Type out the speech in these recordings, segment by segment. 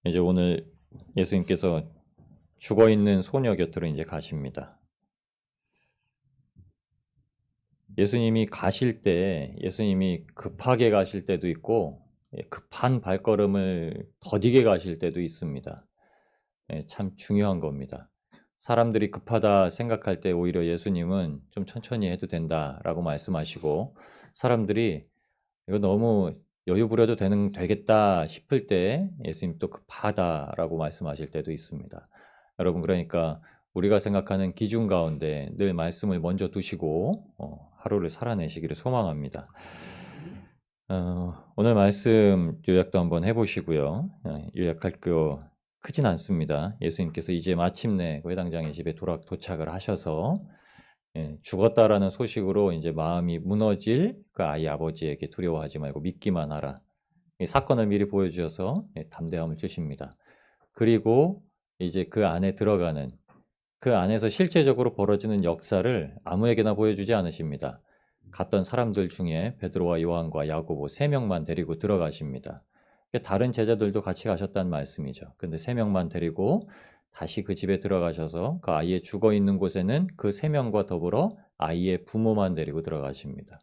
이제 오늘 예수님께서 죽어 있는 소녀 곁으로 이제 가십니다. 예수님이 가실 때, 예수님이 급하게 가실 때도 있고, 급한 발걸음을 더디게 가실 때도 있습니다. 참 중요한 겁니다. 사람들이 급하다 생각할 때 오히려 예수님은 좀 천천히 해도 된다라고 말씀하시고, 사람들이 이거 너무 여유 부려도 되겠다 싶을 때 예수님 또 급하다라고 말씀하실 때도 있습니다. 여러분, 그러니까 우리가 생각하는 기준 가운데 늘 말씀을 먼저 두시고 하루를 살아내시기를 소망합니다. 오늘 말씀 요약도 한번 해보시고요. 요약할 거 크진 않습니다. 예수님께서 이제 마침내 회당장의 집에 도착을 하셔서 죽었다라는 소식으로 이제 마음이 무너질 그 아이 아버지에게 두려워하지 말고 믿기만 하라. 이 사건을 미리 보여주셔서 담대함을 주십니다. 그리고 이제 그 안에 들어가는, 그 안에서 실제적으로 벌어지는 역사를 아무에게나 보여주지 않으십니다. 갔던 사람들 중에 베드로와 요한과 야고보 3명만 데리고 들어가십니다. 다른 제자들도 같이 가셨다는 말씀이죠. 근데 3명만 데리고 다시 그 집에 들어가셔서 그 아이의 죽어 있는 곳에는 그 3명과 더불어 아이의 부모만 데리고 들어가십니다.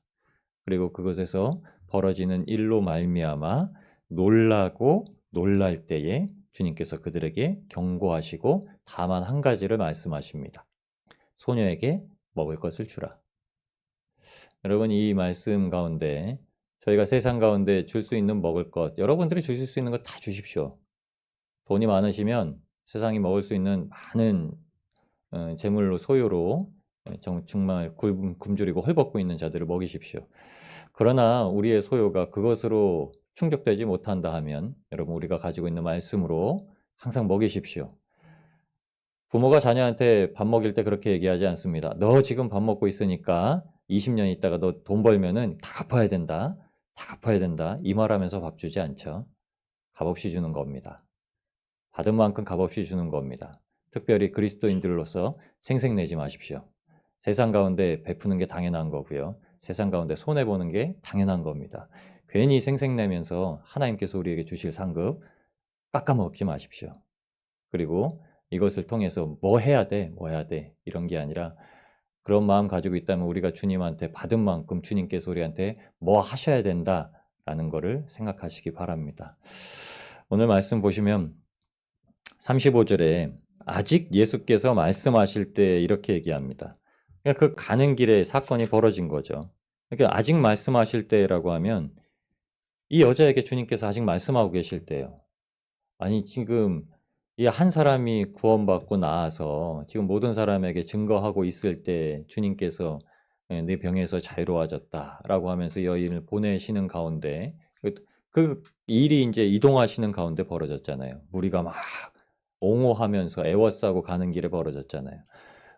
그리고 그곳에서 벌어지는 일로 말미암아 놀라고 놀랄 때에 주님께서 그들에게 경고하시고 다만 한 가지를 말씀하십니다. 소녀에게 먹을 것을 주라. 여러분, 이 말씀 가운데 저희가 세상 가운데 줄 수 있는 먹을 것, 여러분들이 주실 수 있는 것 다 주십시오. 돈이 많으시면 세상이 먹을 수 있는 많은 재물로 소유로 정말 굶주리고 헐벗고 있는 자들을 먹이십시오. 그러나 우리의 소요가 그것으로 충족되지 못한다 하면 여러분, 우리가 가지고 있는 말씀으로 항상 먹이십시오. 부모가 자녀한테 밥 먹일 때 그렇게 얘기하지 않습니다. 너 지금 밥 먹고 있으니까 20년 있다가 너 돈 벌면은 다 갚아야 된다. 다 갚아야 된다. 이 말하면서 밥 주지 않죠. 값없이 주는 겁니다. 받은 만큼 값없이 주는 겁니다. 특별히 그리스도인들로서 생색내지 마십시오. 세상 가운데 베푸는 게 당연한 거고요. 세상 가운데 손해보는 게 당연한 겁니다. 괜히 생색내면서 하나님께서 우리에게 주실 상급 깎아먹지 마십시오. 그리고 이것을 통해서 뭐 해야 돼? 뭐 해야 돼? 이런 게 아니라 그런 마음 가지고 있다면 우리가 주님한테 받은 만큼 주님께서 우리한테 뭐 하셔야 된다라는 거를 생각하시기 바랍니다. 오늘 말씀 보시면 35절에 아직 예수께서 말씀하실 때 이렇게 얘기합니다. 그러니까 그 가는 길에 사건이 벌어진 거죠. 그러니까 아직 말씀하실 때라고 하면 이 여자에게 주님께서 아직 말씀하고 계실 때예요. 아니, 지금 이 한 사람이 구원받고 나와서 지금 모든 사람에게 증거하고 있을 때 주님께서 네 병에서 자유로워졌다라고 하면서 여인을 보내시는 가운데 그 일이 이제 이동하시는 가운데 벌어졌잖아요. 무리가 막 옹호하면서 애워싸고 가는 길에 벌어졌잖아요.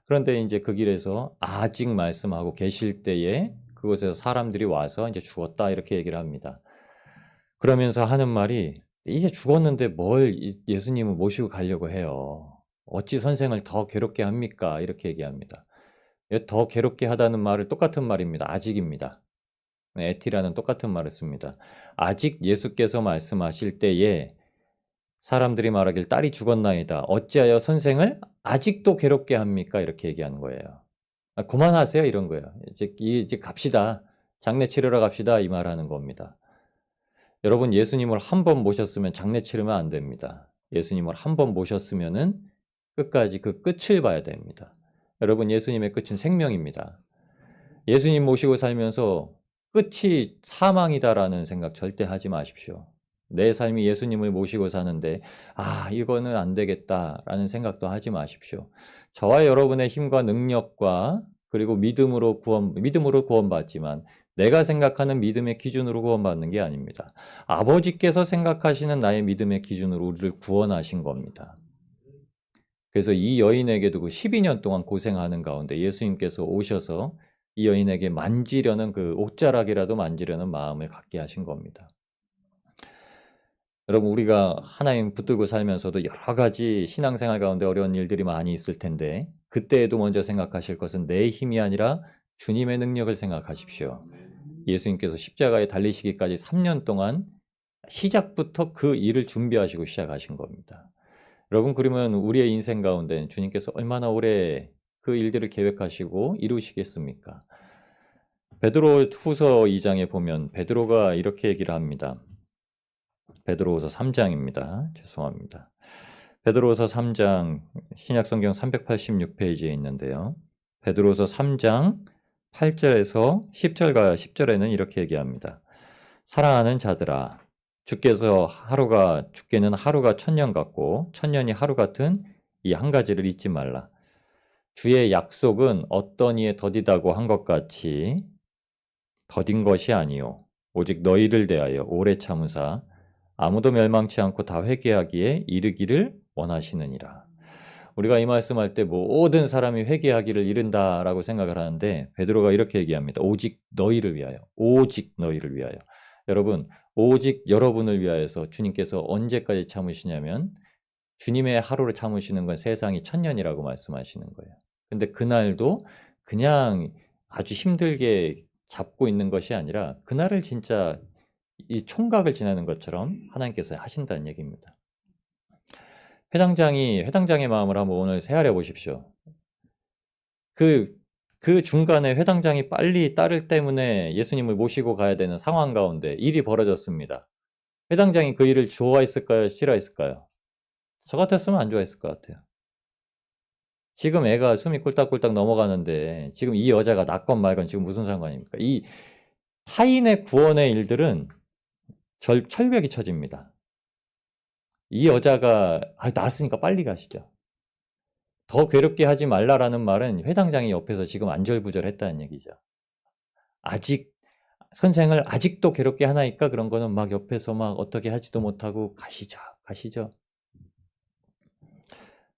그런데 이제 그 길에서 아직 말씀하고 계실 때에 그곳에서 사람들이 와서 이제 죽었다 이렇게 얘기를 합니다. 그러면서 하는 말이 이제 죽었는데 뭘 예수님을 모시고 가려고 해요. 어찌 선생을 더 괴롭게 합니까? 이렇게 얘기합니다. 더 괴롭게 하다는 말을 똑같은 말입니다. 아직입니다. 에티라는 똑같은 말을 씁니다. 아직 예수께서 말씀하실 때에 사람들이 말하길 딸이 죽었나이다. 어찌하여 선생을 아직도 괴롭게 합니까? 이렇게 얘기하는 거예요. 그만하세요. 이런 거예요. 이제 갑시다. 장례 치르러 갑시다. 이 말하는 겁니다. 여러분, 예수님을 한 번 모셨으면 장례 치르면 안 됩니다. 예수님을 한 번 모셨으면은 끝까지 그 끝을 봐야 됩니다. 여러분, 예수님의 끝은 생명입니다. 예수님 모시고 살면서 끝이 사망이다라는 생각 절대 하지 마십시오. 내 삶이 예수님을 모시고 사는데 이거는 안 되겠다라는 생각도 하지 마십시오. 저와 여러분의 힘과 능력과 그리고 믿음으로 구원받지만 내가 생각하는 믿음의 기준으로 구원받는 게 아닙니다. 아버지께서 생각하시는 나의 믿음의 기준으로 우리를 구원하신 겁니다. 그래서 이 여인에게도 그 12년 동안 고생하는 가운데 예수님께서 오셔서 이 여인에게 만지려는 그 옷자락이라도 만지려는 마음을 갖게 하신 겁니다. 여러분, 우리가 하나님 붙들고 살면서도 여러 가지 신앙생활 가운데 어려운 일들이 많이 있을 텐데 그때에도 먼저 생각하실 것은 내 힘이 아니라 주님의 능력을 생각하십시오. 예수님께서 십자가에 달리시기까지 3년 동안 시작부터 그 일을 준비하시고 시작하신 겁니다. 여러분, 그러면 우리의 인생 가운데 주님께서 얼마나 오래 그 일들을 계획하시고 이루시겠습니까? 베드로 후서 2장에 보면 베드로가 이렇게 얘기를 합니다. 베드로후서 3장입니다. 죄송합니다. 베드로후서 3장 신약성경 386페이지에 있는데요. 베드로후서 3장 8절에서 10절과 10절에는 이렇게 얘기합니다. 사랑하는 자들아, 주께는 하루가 천년 같고 천년이 하루 같은 이 한 가지를 잊지 말라. 주의 약속은 어떤 이에 더디다고 한 것 같이 더딘 것이 아니요 오직 너희를 대하여 오래 참으사 아무도 멸망치 않고 다 회개하기에 이르기를 원하시느니라. 우리가 이 말씀할 때 모든 사람이 회개하기를 이른다라고 생각을 하는데 베드로가 이렇게 얘기합니다. 오직 너희를 위하여. 오직 너희를 위하여. 여러분, 오직 여러분을 위하여서 주님께서 언제까지 참으시냐면 주님의 하루를 참으시는 건 세상이 천년이라고 말씀하시는 거예요. 근데 그날도 그냥 아주 힘들게 잡고 있는 것이 아니라 그날을 진짜 이 총각을 지나는 것처럼 하나님께서 하신다는 얘기입니다. 회당장의 마음을 한번 오늘 헤아려 보십시오. 그 중간에 회당장이 빨리 딸을 때문에 예수님을 모시고 가야 되는 상황 가운데 일이 벌어졌습니다. 회당장이 그 일을 좋아했을까요? 싫어했을까요? 저 같았으면 안 좋아했을 것 같아요. 지금 애가 숨이 꿀딱꿀딱 넘어가는데 지금 이 여자가 낫건 말건 지금 무슨 상관입니까? 이 타인의 구원의 일들은 철벽이 쳐집니다. 이 여자가 나았으니까 빨리 가시죠. 더 괴롭게 하지 말라라는 말은 회당장이 옆에서 지금 안절부절했다는 얘기죠. 아직 선생을 아직도 괴롭게 하나니까 그런 거는 막 옆에서 막 어떻게 하지도 못하고 가시죠.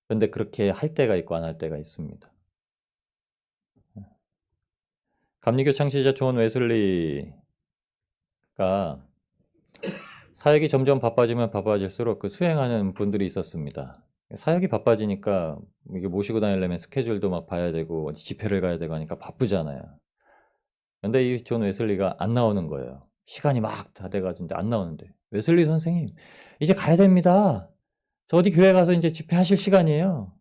그런데 그렇게 할 때가 있고 안 할 때가 있습니다. 감리교 창시자 존 웨슬리가 사역이 점점 바빠지면 바빠질수록 그 수행하는 분들이 있었습니다. 사역이 바빠지니까 이게 모시고 다니려면 스케줄도 막 봐야 되고 집회를 가야 되고 하니까 바쁘잖아요. 근데 이 존 웨슬리가 안 나오는 거예요. 시간이 막 다 돼가지고 안 나오는데 웨슬리 선생님 이제 가야 됩니다. 저 어디 교회 가서 이제 집회하실 시간이에요.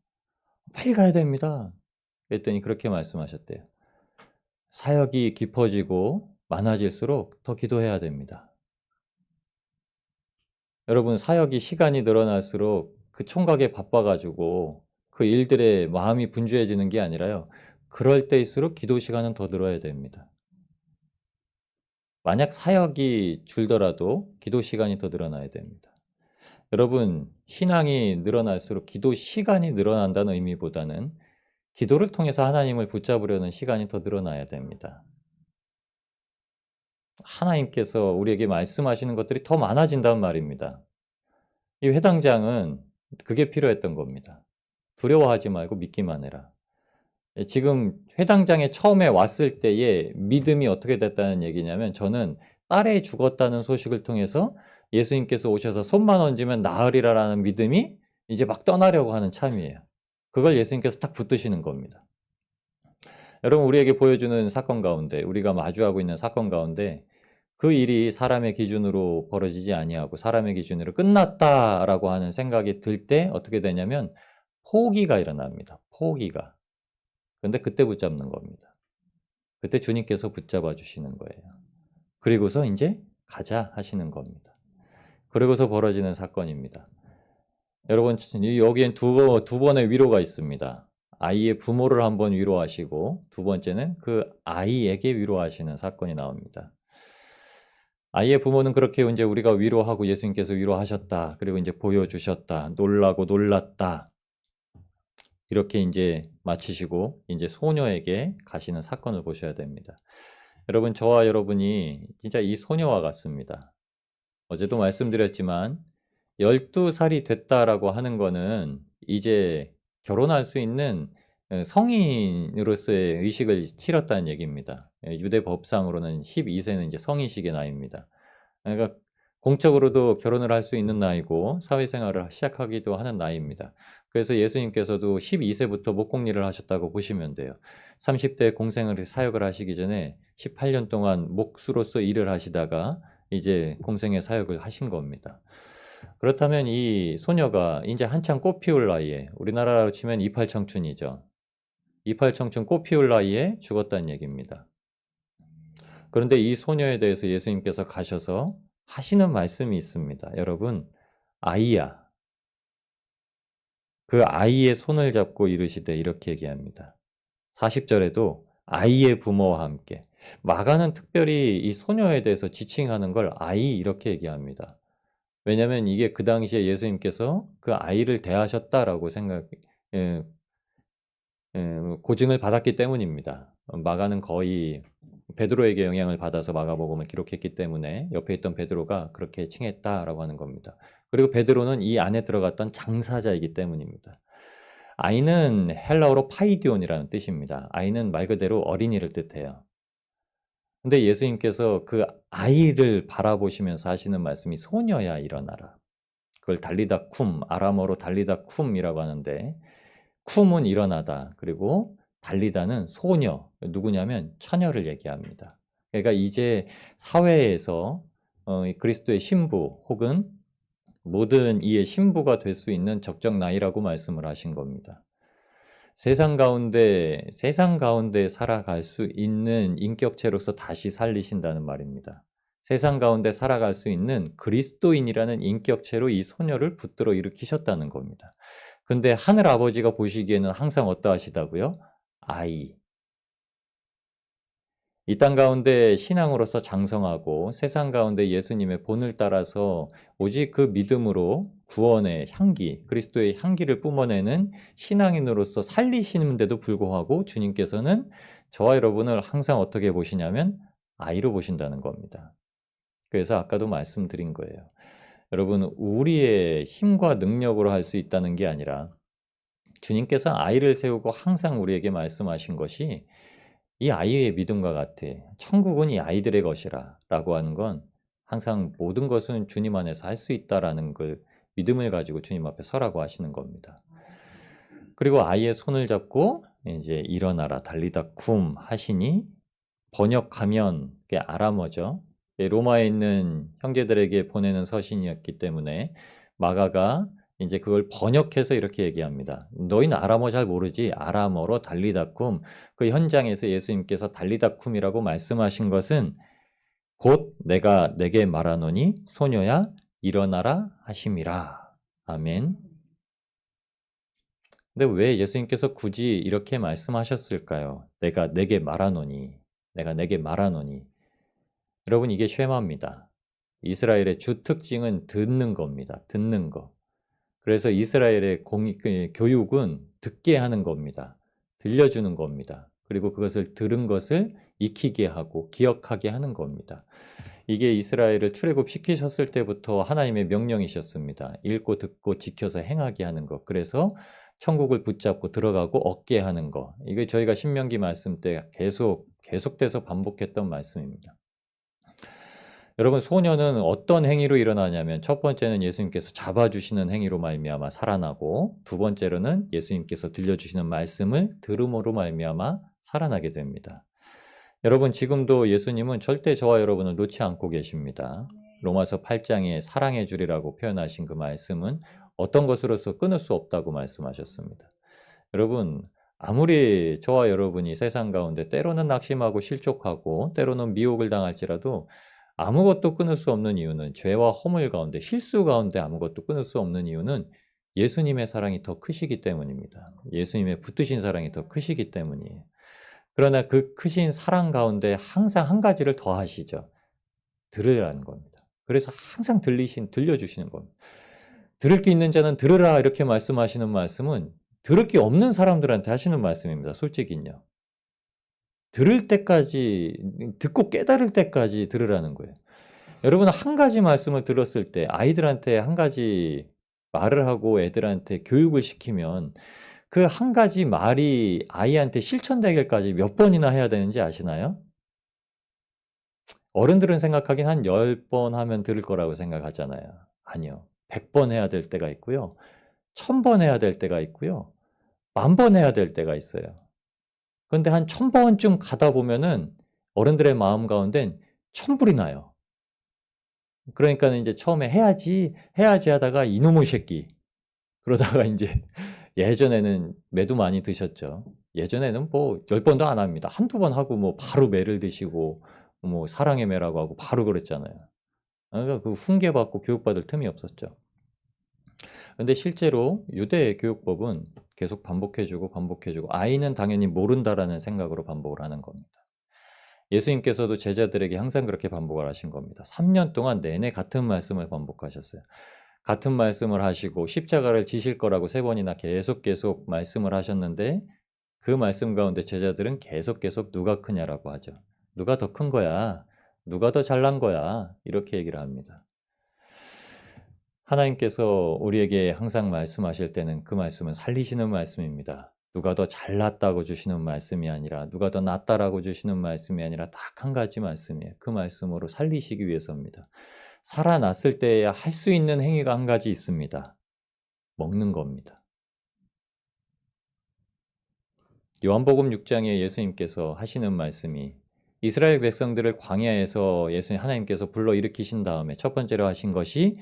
빨리 가야 됩니다. 그랬더니 그렇게 말씀하셨대요. 사역이 깊어지고 많아질수록 더 기도해야 됩니다. 여러분, 사역이 시간이 늘어날수록 그 총각에 바빠가지고 그 일들에 마음이 분주해지는 게 아니라요. 그럴 때일수록 기도 시간은 더 늘어야 됩니다. 만약 사역이 줄더라도 기도 시간이 더 늘어나야 됩니다. 여러분, 신앙이 늘어날수록 기도 시간이 늘어난다는 의미보다는 기도를 통해서 하나님을 붙잡으려는 시간이 더 늘어나야 됩니다. 하나님께서 우리에게 말씀하시는 것들이 더 많아진단 말입니다. 이 회당장은 그게 필요했던 겁니다. 두려워하지 말고 믿기만 해라. 지금 회당장에 처음에 왔을 때의 믿음이 어떻게 됐다는 얘기냐면 저는 딸이 죽었다는 소식을 통해서 예수님께서 오셔서 손만 얹으면 나으리라라는 믿음이 이제 막 떠나려고 하는 참이에요. 그걸 예수님께서 딱 붙드시는 겁니다. 여러분, 우리에게 보여주는 사건 가운데, 우리가 마주하고 있는 사건 가운데 그 일이 사람의 기준으로 벌어지지 아니하고 사람의 기준으로 끝났다라고 하는 생각이 들 때 어떻게 되냐면 포기가 일어납니다. 포기가. 근데 그때 붙잡는 겁니다. 그때 주님께서 붙잡아 주시는 거예요. 그리고서 이제 가자 하시는 겁니다. 그리고서 벌어지는 사건입니다. 여러분, 여기엔 두 번의 위로가 있습니다. 아이의 부모를 한번 위로하시고 두 번째는 그 아이에게 위로하시는 사건이 나옵니다. 아이의 부모는 그렇게 이제 우리가 위로하고 예수님께서 위로하셨다. 그리고 이제 보여주셨다. 놀라고 놀랐다. 이렇게 이제 마치시고 이제 소녀에게 가시는 사건을 보셔야 됩니다. 여러분, 저와 여러분이 진짜 이 소녀와 같습니다. 어제도 말씀드렸지만 12살이 됐다라고 하는 거는 이제 결혼할 수 있는 성인으로서의 의식을 치렀다는 얘기입니다. 유대 법상으로는 12세는 이제 성인식의 나이입니다. 그러니까 공적으로도 결혼을 할 수 있는 나이고 사회생활을 시작하기도 하는 나이입니다. 그래서 예수님께서도 12세부터 목공일을 하셨다고 보시면 돼요. 30대 공생을 사역을 하시기 전에 18년 동안 목수로서 일을 하시다가 이제 공생의 사역을 하신 겁니다. 그렇다면 이 소녀가 이제 한창 꽃 피울 나이에, 우리나라로 치면 이팔청춘이죠. 이팔청춘 꽃 피울 나이에 죽었다는 얘기입니다. 그런데 이 소녀에 대해서 예수님께서 가셔서 하시는 말씀이 있습니다. 여러분, 아이야. 그 아이의 손을 잡고 이르시되 이렇게 얘기합니다. 40절에도 아이의 부모와 함께. 마가는 특별히 이 소녀에 대해서 지칭하는 걸 아이 이렇게 얘기합니다. 왜냐하면 이게 그 당시에 예수님께서 그 아이를 대하셨다라고 예, 고증을 받았기 때문입니다. 마가는 거의 베드로에게 영향을 받아서 마가복음을 기록했기 때문에 옆에 있던 베드로가 그렇게 칭했다라고 하는 겁니다. 그리고 베드로는 이 안에 들어갔던 장사자이기 때문입니다. 아이는 헬라어로 파이디온이라는 뜻입니다. 아이는 말 그대로 어린이를 뜻해요. 근데 예수님께서 그 아이를 바라보시면서 하시는 말씀이 소녀야 일어나라. 그걸 달리다 쿰, 아람어로 달리다 쿰이라고 하는데 쿰은 일어나다. 그리고 달리다는 소녀, 누구냐면 처녀를 얘기합니다. 그러니까 이제 사회에서 그리스도의 신부 혹은 모든 이의 신부가 될 수 있는 적정 나이라고 말씀을 하신 겁니다. 세상 가운데 살아갈 수 있는 인격체로서 다시 살리신다는 말입니다. 세상 가운데 살아갈 수 있는 그리스도인이라는 인격체로 이 소녀를 붙들어 일으키셨다는 겁니다. 근데 하늘 아버지가 보시기에는 항상 어떠하시다고요? 아이. 이 땅 가운데 신앙으로서 장성하고 세상 가운데 예수님의 본을 따라서 오직 그 믿음으로 구원의 향기, 그리스도의 향기를 뿜어내는 신앙인으로서 살리시는데도 불구하고 주님께서는 저와 여러분을 항상 어떻게 보시냐면 아이로 보신다는 겁니다. 그래서 아까도 말씀드린 거예요. 여러분, 우리의 힘과 능력으로 할 수 있다는 게 아니라 주님께서 아이를 세우고 항상 우리에게 말씀하신 것이 이 아이의 믿음과 같아. 천국은 이 아이들의 것이라 라고 하는 건 항상 모든 것은 주님 안에서 할 수 있다라는 걸 믿음을 가지고 주님 앞에 서라고 하시는 겁니다. 그리고 아이의 손을 잡고 이제 일어나라 달리다 쿰 하시니 번역하면 그게 아람어죠. 로마에 있는 형제들에게 보내는 서신이었기 때문에 마가가 이제 그걸 번역해서 이렇게 얘기합니다. 너희는 아람어 잘 모르지? 아람어로 달리다쿰. 그 현장에서 예수님께서 달리다쿰이라고 말씀하신 것은 곧 내가 내게 말하노니 소녀야 일어나라 하심이라. 아멘. 근데 왜 예수님께서 굳이 이렇게 말씀하셨을까요? 내가 내게 말하노니. 내가 내게 말하노니. 여러분 이게 쉐마입니다. 이스라엘의 주 특징은 듣는 겁니다. 듣는 거. 그래서 이스라엘의 교육은 듣게 하는 겁니다. 들려주는 겁니다. 그리고 그것을 들은 것을 익히게 하고 기억하게 하는 겁니다. 이게 이스라엘을 출애굽시키셨을 때부터 하나님의 명령이셨습니다. 읽고 듣고 지켜서 행하게 하는 것. 그래서 천국을 붙잡고 들어가고 얻게 하는 것. 이게 저희가 신명기 말씀 때 계속돼서 반복했던 말씀입니다. 여러분 소녀는 어떤 행위로 일어나냐면 첫 번째는 예수님께서 잡아주시는 행위로 말미암아 살아나고 두 번째로는 예수님께서 들려주시는 말씀을 들음으로 말미암아 살아나게 됩니다. 여러분 지금도 예수님은 절대 저와 여러분을 놓지 않고 계십니다. 로마서 8장에 사랑의 줄이라고 표현하신 그 말씀은 어떤 것으로서 끊을 수 없다고 말씀하셨습니다. 여러분 아무리 저와 여러분이 세상 가운데 때로는 낙심하고 실족하고 때로는 미혹을 당할지라도 아무것도 끊을 수 없는 이유는 죄와 허물 가운데 실수 가운데 아무것도 끊을 수 없는 이유는 예수님의 사랑이 더 크시기 때문입니다. 예수님의 붙드신 사랑이 더 크시기 때문이에요. 그러나 그 크신 사랑 가운데 항상 한 가지를 더 하시죠. 들으라는 겁니다. 그래서 항상 들려주시는 겁니다. 들을 게 있는 자는 들으라 이렇게 말씀하시는 말씀은 들을 게 없는 사람들한테 하시는 말씀입니다. 솔직히요. 들을 때까지 듣고 깨달을 때까지 들으라는 거예요. 여러분 한 가지 말씀을 들었을 때 아이들한테 한 가지 말을 하고 애들한테 교육을 시키면 그 한 가지 말이 아이한테 실천되기까지 몇 번이나 해야 되는지 아시나요? 어른들은 생각하긴 한 10번 하면 들을 거라고 생각하잖아요. 아니요. 100번 해야 될 때가 있고요. 1000번 해야 될 때가 있고요. 10,000번 해야 될 때가 있어요. 그런데 한 1000번쯤 가다 보면은 어른들의 마음 가운데는 천불이 나요. 그러니까는 이제 처음에 해야지 하다가 이놈의 새끼. 그러다가 이제 예전에는 매도 많이 드셨죠. 예전에는 뭐 10번도 안 합니다. 한두 번 하고 뭐 바로 매를 드시고 뭐 사랑의 매라고 하고 바로 그랬잖아요. 그러니까 그 훈계받고 교육받을 틈이 없었죠. 근데 실제로 유대 교육법은 계속 반복해주고 반복해주고 아이는 당연히 모른다라는 생각으로 반복을 하는 겁니다. 예수님께서도 제자들에게 항상 그렇게 반복을 하신 겁니다. 3년 동안 내내 같은 말씀을 반복하셨어요. 같은 말씀을 하시고 십자가를 지실 거라고 3번이나 계속 말씀을 하셨는데 그 말씀 가운데 제자들은 계속 누가 크냐라고 하죠. 누가 더 큰 거야? 누가 더 잘난 거야? 이렇게 얘기를 합니다. 하나님께서 우리에게 항상 말씀하실 때는 그 말씀은 살리시는 말씀입니다. 누가 더 잘났다고 주시는 말씀이 아니라 누가 더 낫다라고 주시는 말씀이 아니라 딱 한 가지 말씀이에요. 그 말씀으로 살리시기 위해서입니다. 살아났을 때야 할 수 있는 행위가 한 가지 있습니다. 먹는 겁니다. 요한복음 6장에 예수님께서 하시는 말씀이 이스라엘 백성들을 광야에서 예수님 하나님께서 불러일으키신 다음에 첫 번째로 하신 것이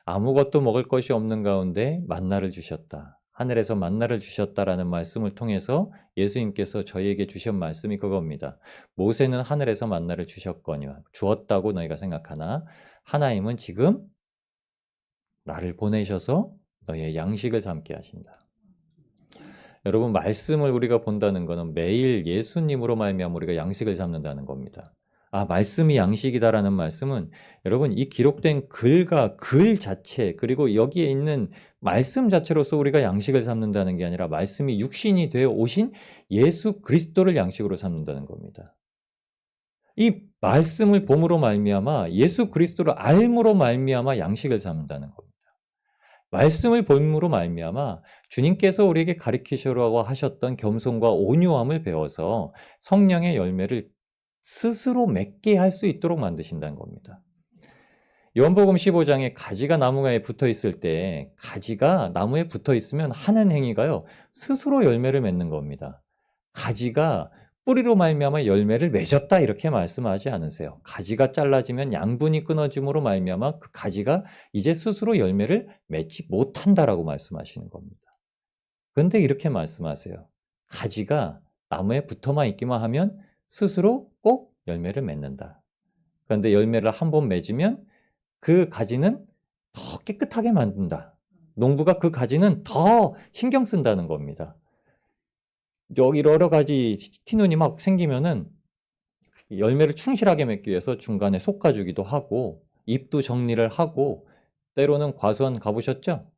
아무것도 먹을 것이 없는 가운데 만나를 주셨다. 하늘에서 만나를 주셨다라는 말씀을 통해서 예수님께서 저희에게 주신 말씀이 그겁니다. 모세는 하늘에서 만나를 주셨거니와 주었다고 너희가 생각하나 하나님은 지금 나를 보내셔서 너희의 양식을 삼게 하신다. 여러분 말씀을 우리가 본다는 것은 매일 예수님으로 말미암아 우리가 양식을 삼는다는 겁니다. 아, 말씀이 양식이다라는 말씀은 여러분 이 기록된 글과 글 자체 그리고 여기에 있는 말씀 자체로서 우리가 양식을 삼는다는 게 아니라 말씀이 육신이 되어 오신 예수 그리스도를 양식으로 삼는다는 겁니다. 이 말씀을 봄으로 말미암아 예수 그리스도를 알므로 말미암아 양식을 삼는다는 겁니다. 말씀을 본으로 말미암아 주님께서 우리에게 가르치시라고 하셨던 겸손과 온유함을 배워서 성령의 열매를 스스로 맺게 할 수 있도록 만드신다는 겁니다. 요한복음 15장에 가지가 나무에 붙어 있을 때 가지가 나무에 붙어 있으면 하는 행위가요. 스스로 열매를 맺는 겁니다. 가지가 뿌리로 말미암아 열매를 맺었다 이렇게 말씀하지 않으세요. 가지가 잘라지면 양분이 끊어짐으로 말미암아 그 가지가 이제 스스로 열매를 맺지 못한다라고 말씀하시는 겁니다. 그런데 이렇게 말씀하세요. 가지가 나무에 붙어만 있기만 하면 스스로 꼭 열매를 맺는다. 그런데 열매를 한번 맺으면 그 가지는 더 깨끗하게 만든다. 농부가 그 가지는 더 신경 쓴다는 겁니다. 여기 여러 가지 티눈이 막 생기면은 열매를 충실하게 맺기 위해서 중간에 솎아주기도 하고 잎도 정리를 하고 때로는 과수원 가보셨죠?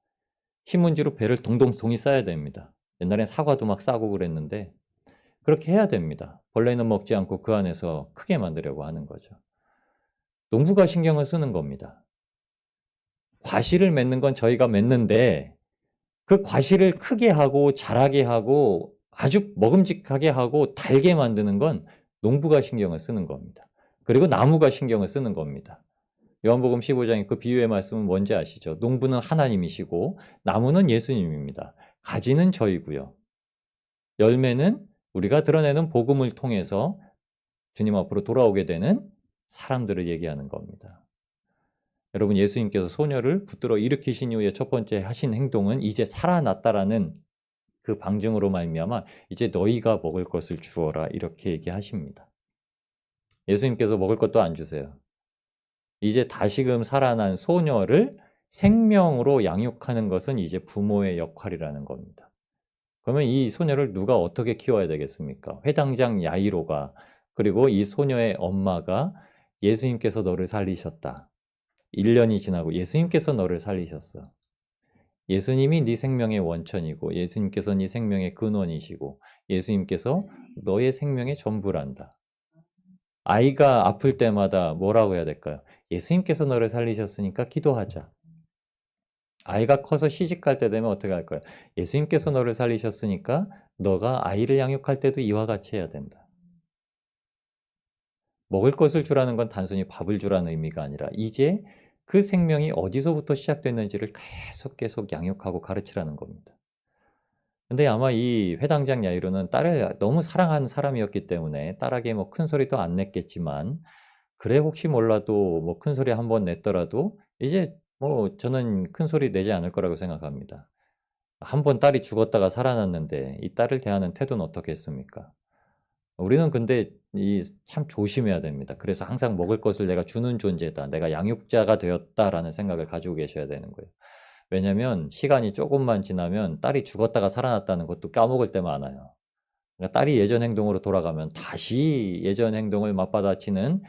신문지로 배를 동동동이 싸야 됩니다. 옛날엔 사과도 막 싸고 그랬는데 그렇게 해야 됩니다. 벌레는 먹지 않고 그 안에서 크게 만들려고 하는 거죠. 농부가 신경을 쓰는 겁니다. 과실을 맺는 건 저희가 맺는데 그 과실을 크게 하고 자라게 하고 아주 먹음직하게 하고 달게 만드는 건 농부가 신경을 쓰는 겁니다. 그리고 나무가 신경을 쓰는 겁니다. 요한복음 15장의 그 비유의 말씀은 뭔지 아시죠? 농부는 하나님이시고 나무는 예수님입니다. 가지는 저희고요. 열매는 우리가 드러내는 복음을 통해서 주님 앞으로 돌아오게 되는 사람들을 얘기하는 겁니다. 여러분 예수님께서 소녀를 붙들어 일으키신 이후에 첫 번째 하신 행동은 이제 살아났다라는 그 방증으로 말미암아 이제 너희가 먹을 것을 주어라 이렇게 얘기하십니다. 예수님께서 먹을 것도 안 주세요. 이제 다시금 살아난 소녀를 생명으로 양육하는 것은 이제 부모의 역할이라는 겁니다. 그러면 이 소녀를 누가 어떻게 키워야 되겠습니까? 회당장 야이로가 그리고 이 소녀의 엄마가 예수님께서 너를 살리셨다. 1년이 지나고 예수님께서 너를 살리셨어. 예수님이 네 생명의 원천이고 예수님께서 네 생명의 근원이시고 예수님께서 너의 생명의 전부란다. 아이가 아플 때마다 뭐라고 해야 될까요? 예수님께서 너를 살리셨으니까 기도하자. 아이가 커서 시집갈 때 되면 어떻게 할까요? 예수님께서 너를 살리셨으니까 너가 아이를 양육할 때도 이와 같이 해야 된다. 먹을 것을 주라는 건 단순히 밥을 주라는 의미가 아니라 이제 그 생명이 어디서부터 시작됐는지를 계속 양육하고 가르치라는 겁니다. 근데 아마 이 회당장 야이로는 딸을 너무 사랑하는 사람이었기 때문에 딸에게 뭐 큰 소리도 안 냈겠지만 그래 혹시 몰라도 뭐 큰 소리 한 번 냈더라도 이제 뭐 저는 큰 소리 내지 않을 거라고 생각합니다. 한 번 딸이 죽었다가 살아났는데 이 딸을 대하는 태도는 어떻겠습니까? 우리는 근데 이 참 조심해야 됩니다. 그래서 항상 '먹을 것을 내가 주는 존재다. 내가 양육자가 되었다.'라는 생각을 가지고 계셔야 되는 거예요. 왜냐면 시간이 쪼금만 지나면 딸이 죽었다가 살아났다는 것도 까먹을 때 많아요. 그러니까 딸이 예전 행동으로 돌아가면 다시 예전 행동을 맞받아치는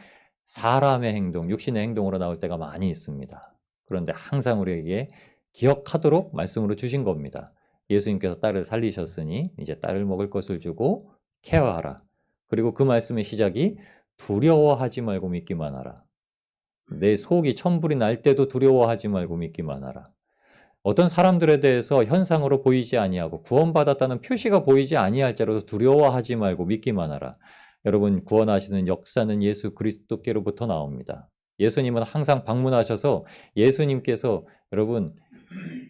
사람의 행동, 육신의 행동으로 나올 때가 많이 있습니다. 그런데 항상 우리에게 기억하도록 말씀으로 주신 겁니다. 예수님께서 딸을 살리셨으니 이제 딸을 먹을 것을 주고 케어하라. 그리고 그 말씀의 시작이 두려워하지 말고 믿기만 하라. 내 속이 천불이 날 때도 두려워하지 말고 믿기만 하라. 어떤 사람들에 대해서 현상으로 보이지 아니하고 구원받았다는 표시가 보이지 아니할지라도 두려워하지 말고 믿기만 하라. 여러분, 구원하시는 역사는 예수 그리스도께로부터 나옵니다. 예수님은 항상 방문하셔서 예수님께서 여러분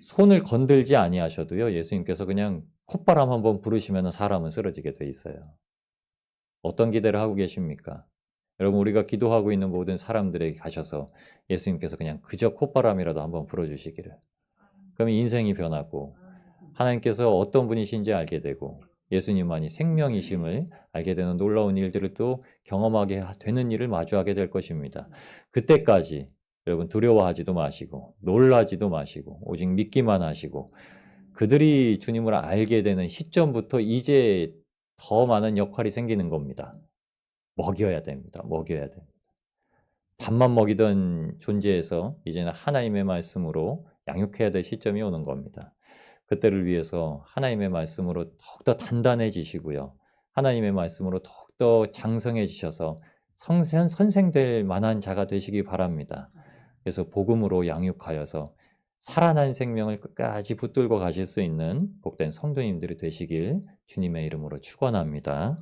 손을 건들지 아니하셔도요. 예수님께서 그냥 콧바람 한번 부르시면 사람은 쓰러지게 돼 있어요. 어떤 기대를 하고 계십니까? 여러분, 우리가 기도하고 있는 모든 사람들에게 가셔서 예수님께서 그냥 그저 콧바람이라도 한번 불어주시기를. 그러면 인생이 변하고 하나님께서 어떤 분이신지 알게 되고 예수님만이 생명이심을 알게 되는 놀라운 일들을 또 경험하게 되는 일을 마주하게 될 것입니다. 그때까지 여러분 두려워하지도 마시고 놀라지도 마시고 오직 믿기만 하시고 그들이 주님을 알게 되는 시점부터 이제 더 많은 역할이 생기는 겁니다. 먹여야 됩니다. 먹여야 됩니다. 밥만 먹이던 존재에서 이제는 하나님의 말씀으로 양육해야 될 시점이 오는 겁니다. 그때를 위해서 하나님의 말씀으로 더욱더 단단해지시고요. 하나님의 말씀으로 더욱더 장성해지셔서 선생될 만한 자가 되시기 바랍니다. 그래서 복음으로 양육하여서 살아난 생명을 끝까지 붙들고 가실 수 있는 복된 성도님들이 되시길 주님의 이름으로 축원합니다.